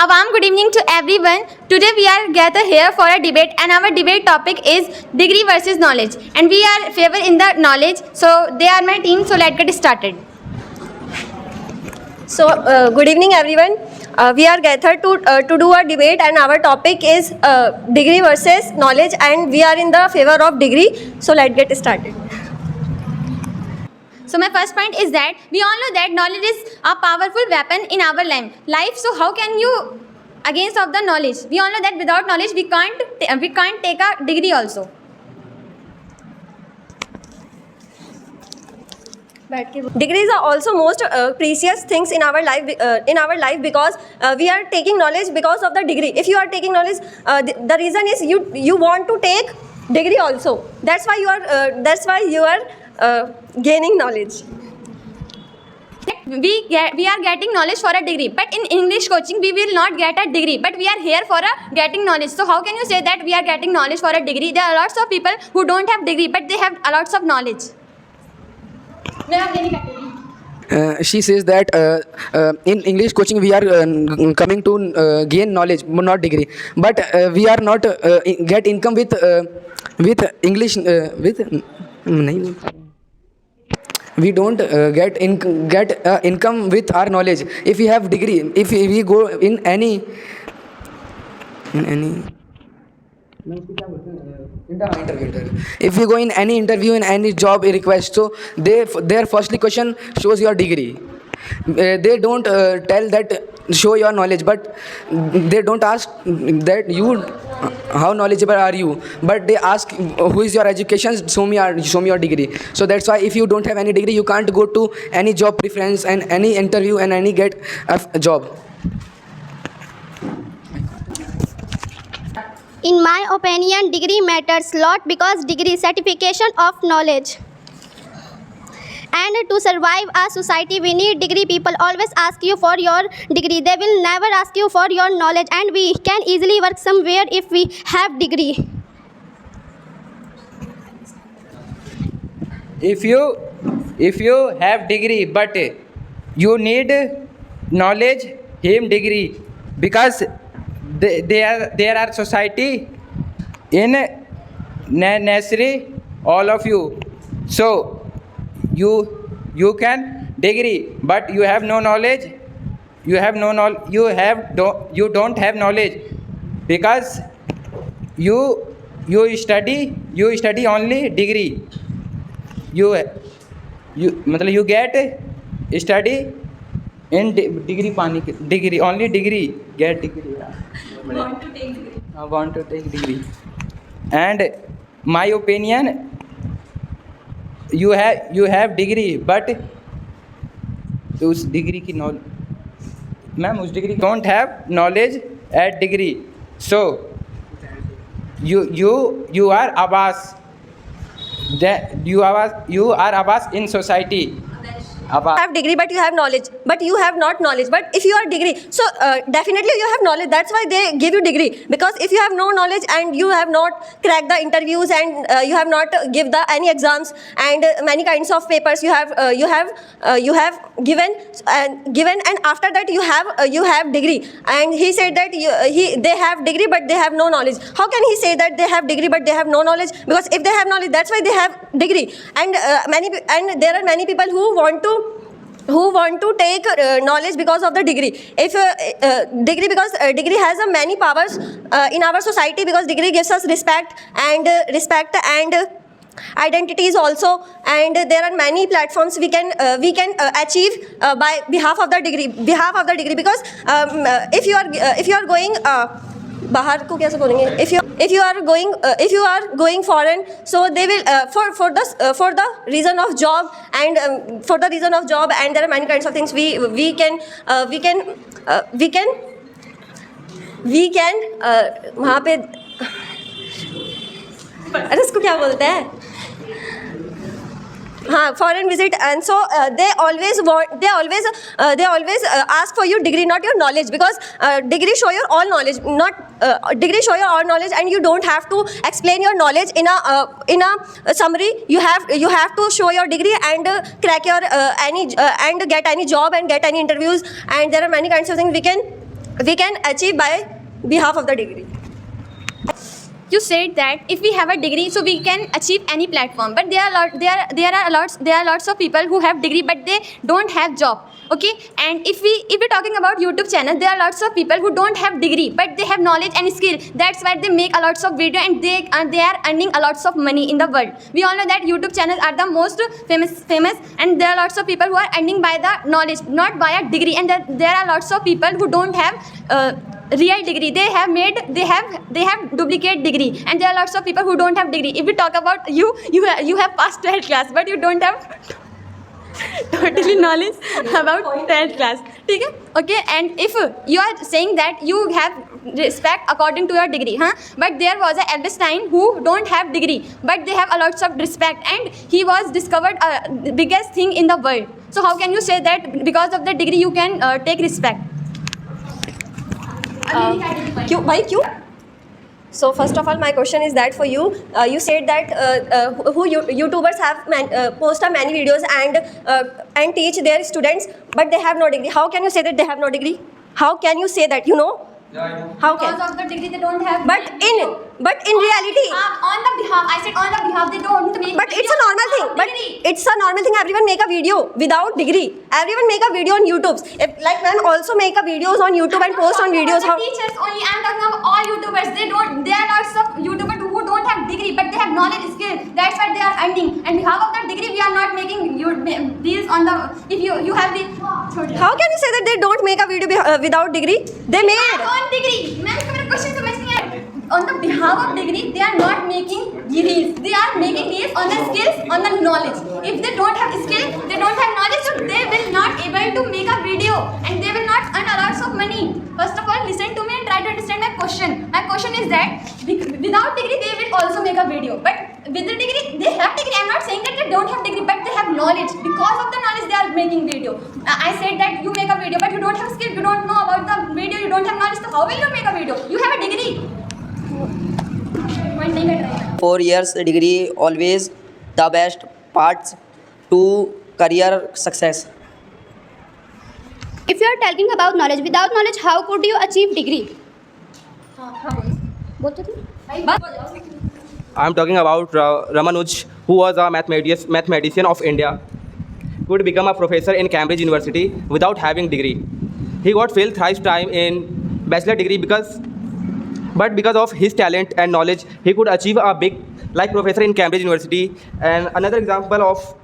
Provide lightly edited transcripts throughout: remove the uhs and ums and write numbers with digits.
A warm good evening to everyone. Today we are gathered here for a debate, and our debate topic is degree versus knowledge. And we are favor in the knowledge, so they are my team. So let's get started. So, good evening, everyone. We are gathered to do a debate, and our topic is degree versus knowledge, and we are in the favor of degree. So, let's get started. So my first point is that we all know that knowledge is a powerful weapon in our life. So how can you against of the knowledge? We all know that without knowledge we can't take a degree also. Degrees are also most precious things in our life because we are taking knowledge because of the degree. If you are taking knowledge, the reason is you want to take degree also. That's why you are gaining knowledge. We are getting knowledge for a degree, but in English coaching we will not get a degree, but we are here for a getting knowledge. So how can you say that we are getting knowledge for a degree? There are lots of people who don't have degree, but they have a lots of knowledge. She says that in English coaching we are coming to gain knowledge, not degree. But we are not get income with English we don't get income with our knowledge. If we have degree, if we go in any if we go in any interview, in any job request, so their firstly question shows your degree. They don't tell that show your knowledge, but they don't ask that you how knowledgeable are you, but they ask who is your education, show me your degree. So that's why if you don't have any degree, you can't go to any job preference and any interview and any get a job. In my opinion, degree matters lot because degree is certification of knowledge. And to survive our society, we need degree. People always ask you for your degree. They will never ask you for your knowledge, and we can easily work somewhere if we have degree. If you have degree but you need knowledge, him degree, because there are society in nursery all of you, so you can degree but you have no knowledge, you don't have knowledge, because you study only degree, you get study in degree only degree, get degree. Want to take degree. And my opinion, you have degree but उस degree की ma'am उस degree don't have knowledge at degree, so you are abas, that you are abas in society. Have degree but you have knowledge, but you have not knowledge. But if you are degree, so definitely you have knowledge. That's why they give you degree, because if you have no knowledge and you have not cracked the interviews and you have not give the any exams and many kinds of papers you have given, and after that you have degree, and he said that they have degree but they have no knowledge. How can he say that they have degree but they have no knowledge? Because if they have knowledge, that's why they have degree. And there are many people who want to take knowledge because of the degree. If degree, because degree has many powers in our society, because degree gives us respect and identities also, and there are many platforms we can achieve by behalf of the degree, because if you are going बाहर को कैसे बोलेंगे, if you are going foreign, so they will for the reason of job, and there are many kinds of things we can वहाँ पे अरे इसको क्या बोलते हैं, हाँ, foreign visit, and so they always ask for your degree, not your knowledge, because degree show your all knowledge, and you don't have to explain your knowledge in a summary. You have to show your degree and crack your and get any job and get any interviews, and there are many kinds of things we can achieve by behalf of the degree. You said that if we have a degree, so we can achieve any platform. But there are lots of people who have degree, but they don't have job. Okay, and if we're talking about YouTube channel, there are lots of people who don't have degree, but they have knowledge and skill. That's why they make a lots of video, and they are earning a lots of money in the world. We all know that YouTube channels are the most famous, and there are lots of people who are earning by the knowledge, not by a degree. And there are lots of people who don't have real degree. They have duplicate degree, and there are lots of people who don't have degree. If we talk about you have passed 12th class, but you don't have totally knowledge about 12th class. ठीक है? Okay, and if you are saying that you have respect according to your degree, but there was a Einstein who don't have degree, but they have a lots of respect, and he was discovered the biggest thing in the world. So how can you say that because of the degree you can take respect? क्यों भाई क्यों? So first of all, my question is that for you, you said that YouTubers have post many videos and teach their students, but they have no degree. How can you say that they have no degree? How can you say that? You know? Yeah, I know. How Because can? of the degree they don't have. But in reality, on the behalf, I said on the behalf, they don't make. but it's a normal thing. But degree. it's a normal thing. Everyone make a video without degree. Everyone make a video on YouTube. Like ma'am also make a videos on YouTube and post on videos. How teachers only? I'm talking about all YouTubers. There are lots of YouTubers who don't have degree, but they have knowledge, skill. That's why they are earning. And behalf of that degree, we are not making deals on the. If you have the. How can you say that they don't make a video without degree? They made. On degree, ma'am तो मेरा question समझ नहीं आया. On the behalf of degree, they are not making reels. They are making reels on the skills, on the knowledge. If they don't have skill, they don't have knowledge, so they will not able to make a video, and they will not earn a lots of money. First of all, listen to me and try to understand my question. My question is that without degree, they will also make a video. But with the degree, they have degree. I'm not saying that they don't have degree, but they have knowledge. Because of the knowledge, they are making video. I said that you make a video, but you don't have skill. You don't know about the video. You don't have knowledge. So how will you make a video? You have a degree. 4 years degree always the best parts to career success. If you are talking about knowledge, without knowledge, how could you achieve degree? I am talking about Ramanuj, who was a mathematician of India, could become a professor in Cambridge University without having degree. He got failed thrice time in bachelor degree but because of his talent and knowledge, he could achieve a big like professor in Cambridge University. And another example of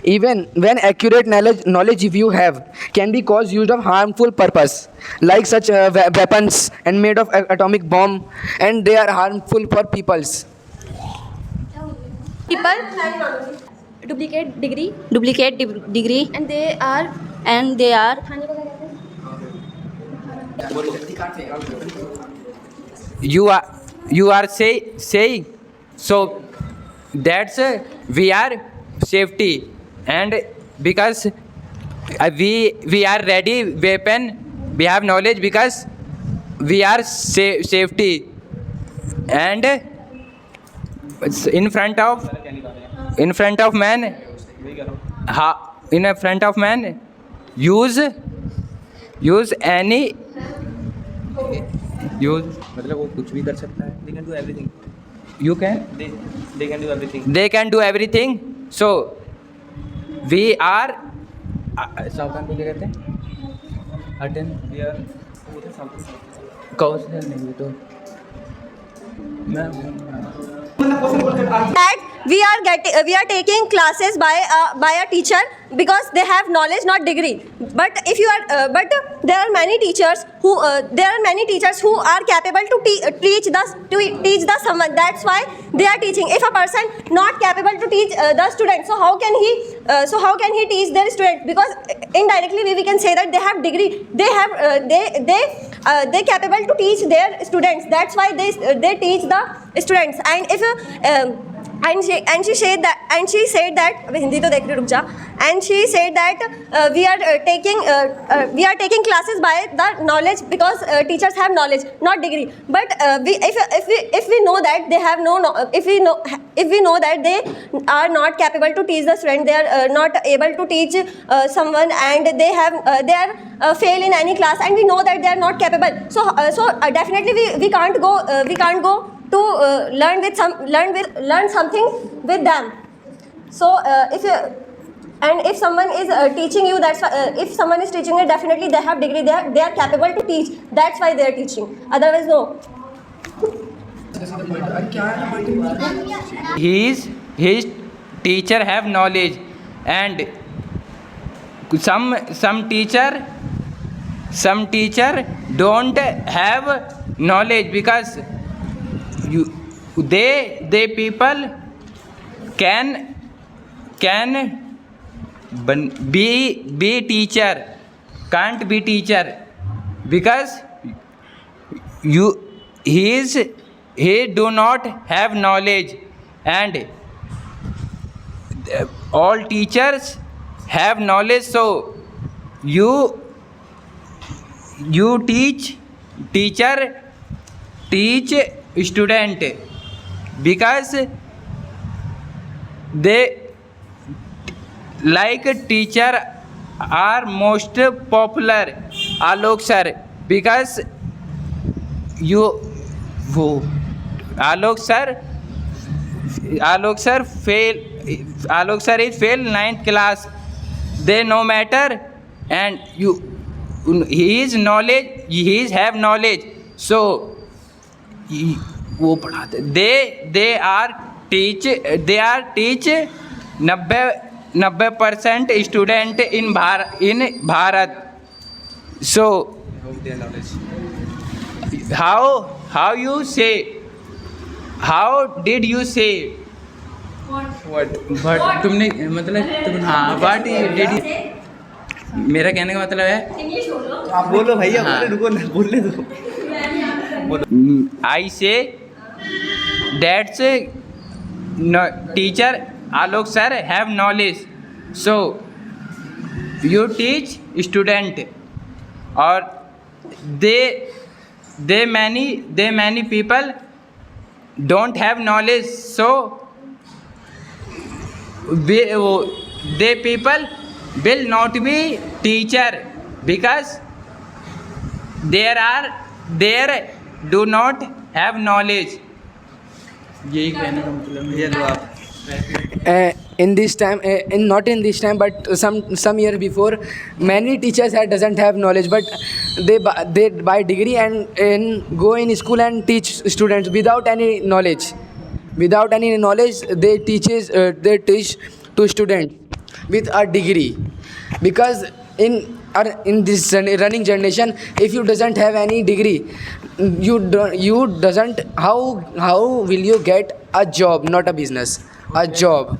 Even when accurate knowledge if you have can be cause used of harmful purpose, like such weapons and made of atomic bomb, and they are harmful for peoples. People duplicate degree, degree and they are. You are saying so that's we are safety, and because we are ready weapon, we have knowledge because we are safety, and in front of man in front of man use any use मतलब वो कुछ भी कर सकता है. They can do everything. you can They can do everything. they can do everything, so we are सावधान को क्या कहते हैं अटेंड We are कौशल नहीं तो मैं that we are taking classes by a teacher because they have knowledge, not degree. But if you are but there are many teachers who are capable to teach the someone. That's why they are teaching. If a person not capable to teach the student, so how can he teach their student? Because indirectly we can say that they have degree. They capable to teach their students. That's why they teach the students. And and she said that Hindi तो देख रही, रुक जा. And she said that we are taking classes by the knowledge, because teachers have knowledge, not degree. But if we know that they have if we know that they are not capable to teach the student, they are not able to teach someone, and they are fail in any class, and we know that they are not capable. So definitely we can't go to learn something with them. So if someone is teaching you, if someone is teaching you, definitely they have degree, they are capable to teach. That's why they are teaching. Otherwise, no. His teacher have knowledge, and some teacher don't have knowledge, because they people can be teacher, can't be teacher, because he do not have knowledge, and all teachers have knowledge. So teacher teach student, because they like teacher are most popular. Alok sir, because Alok sir is fail 9th class. They no matter, and he is have knowledge. So वो पढ़ाते, they are teach 90% student in Bharat. So how did you say what तुमने मतलब हाँ what did you, मेरा कहने का मतलब है, आप बोलो भैया, रुको ना, बोलने दो. I say that's teacher Alok sir have knowledge, so you teach student, or they many people don't have knowledge, so they people will not be teacher, because there do not have knowledge. यही कहने का मतलब है. तो आप in this time, not in this time, but some year before, many teachers doesn't have knowledge, but they buy degree and go in school and teach students without any knowledge. They teach to students with a degree, because in this running generation, if you doesn't have any degree, you doesn't, how will you get a job, not a business, a job.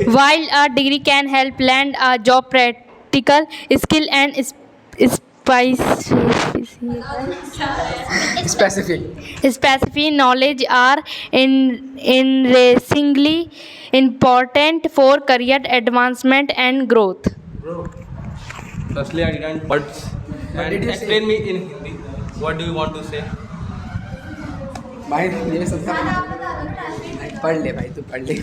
While a degree can help land a job, practical skill and specific knowledge are increasingly important for career advancement and growth. Firstly, I didn't. What did you explain me in Hindi? What do you want to say? भाई ये सब पढ़ ले भाई, तू पढ़ ले,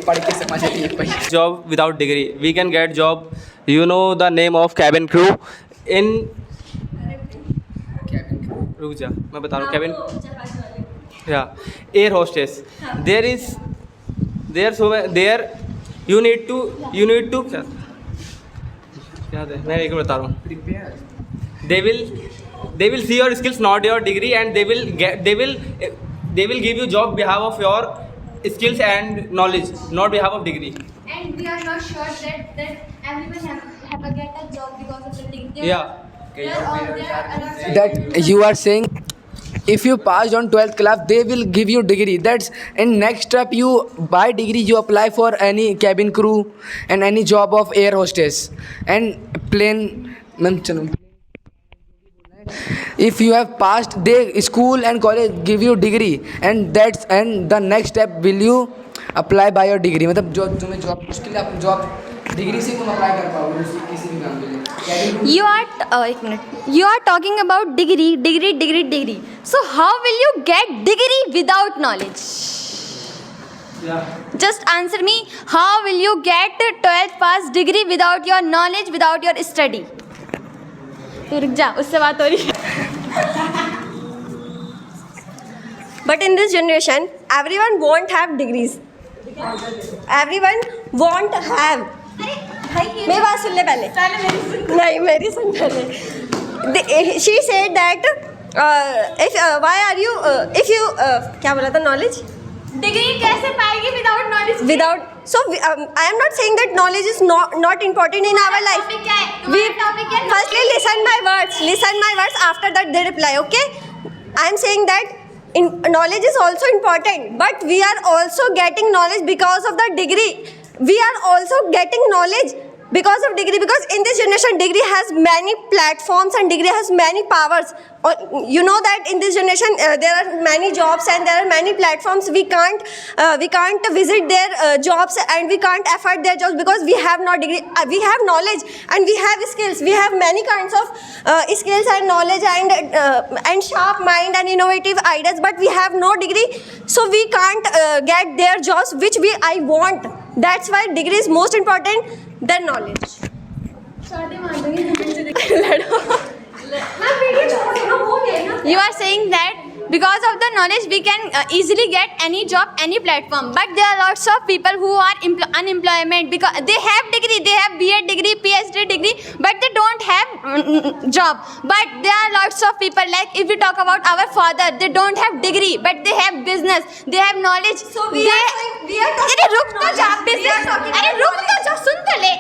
पढ़ के समझ ले. Job without degree, we can get job. You know the name of cabin crew in. रुक जा, मैं बता रहा हूँ. cabin. Yeah, air hostess. There you need to क्या है, मैं एक बता रहा हूँ. They will see your skills, not your degree, and they will give you job behalf of your skills and knowledge, not behalf of degree. And we are not sure that everyone have a get a job because of the degree. Yeah. That you are saying, if you passed on 12th class, they will give you degree. That's in next step, you buy degree, you apply for any cabin crew and any job of air hostess and plane ma'am चलो, if you have passed, they school and college give you degree, and the next step will you apply by your degree. मतलब जो तुम्हें job, उसके लिए आप job degree से तुम apply कर पाओगे किसी भी काम के लिए. You are एक minute. You are talking about degree. So how will you get degree without knowledge? Just answer me. How will you get 12th pass degree without your knowledge, without your study? तू रुक जा, उससे बात हो रही है. But in this generation, everyone won't have degrees. Everyone won't have. मेरी बात सुन ले पहले. नहीं, मेरी सुन पहले. She said that if you क्या बोला था, knowledge? Degree कैसे पाएगी without knowledge? Without, so I am not saying that knowledge is not important in our life. Topic क्या है? तुम्हारा topic क्या है? Firstly, listen my words. After that, they reply. Okay? I am saying that knowledge is also important, but we are also getting knowledge because of the degree. We are also getting knowledge because of degree, because in this generation degree has many platforms and degree has many powers. You know that in this generation there are many jobs and there are many platforms. We can't visit their jobs and we can't afford their jobs because we have no degree. We have knowledge and we have skills. We have many kinds of skills and knowledge and sharp mind and innovative ideas, but we have no degree, so we can't get their jobs which I want. That's why degree is most important than knowledge. You are saying that because of the knowledge we can easily get any job, any platform, but there are lots of people who are unemployment because they have degree, they have B.Ed degree, PhD degree, but they don't have job. But there are lots of people, like if we talk about our father, they don't have degree, but they have business, they have knowledge. So we are talking about business. सुन तो ले.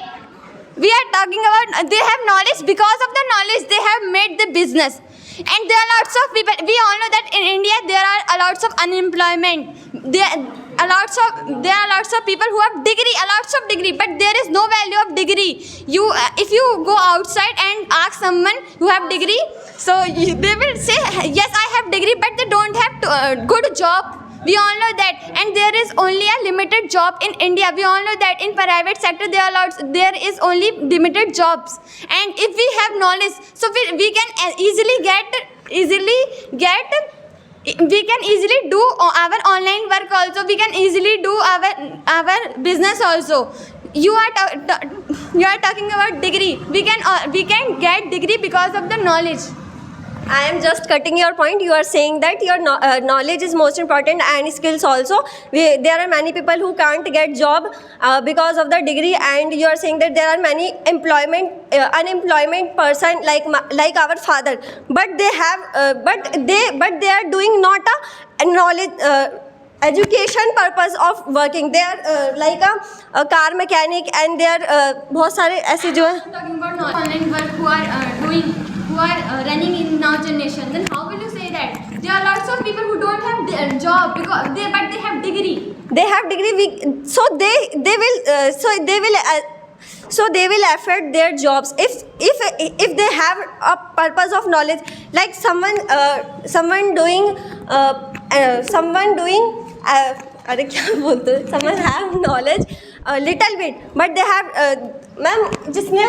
We are talking about they have knowledge, because of the knowledge they have made the business. And there are lots of people, we all know that in India there are lots of unemployment. There are lots of people who have degree, lots of degree, but there is no value of degree. If you go outside and ask someone who have degree, so they will say yes I have degree, but they don't have good job. We all know that, and there is only a limited job in India. We all know that in private sector there is only limited jobs. And if we have knowledge, so we can easily do our online work also. We can easily do our business also. You are talking about degree. We can get degree because of the knowledge. I am just cutting your point. You are saying that your knowledge is most important and skills also. There are many people who can't get job because of the degree, and you are saying that there are many unemployment person like our father, but they have but they are doing not a knowledge education purpose of working. They are like a car mechanic, and they are बहुत सारे ऐसे जो है. Talking about online work who are running in now generation, then how will you say that there are lots of people who don't have their job but they have degree? They have degree, so they will affect their jobs if they have a purpose of knowledge, like someone doing अरे क्या बोलते हैं, someone have knowledge a little bit, but they have ma'am जिसने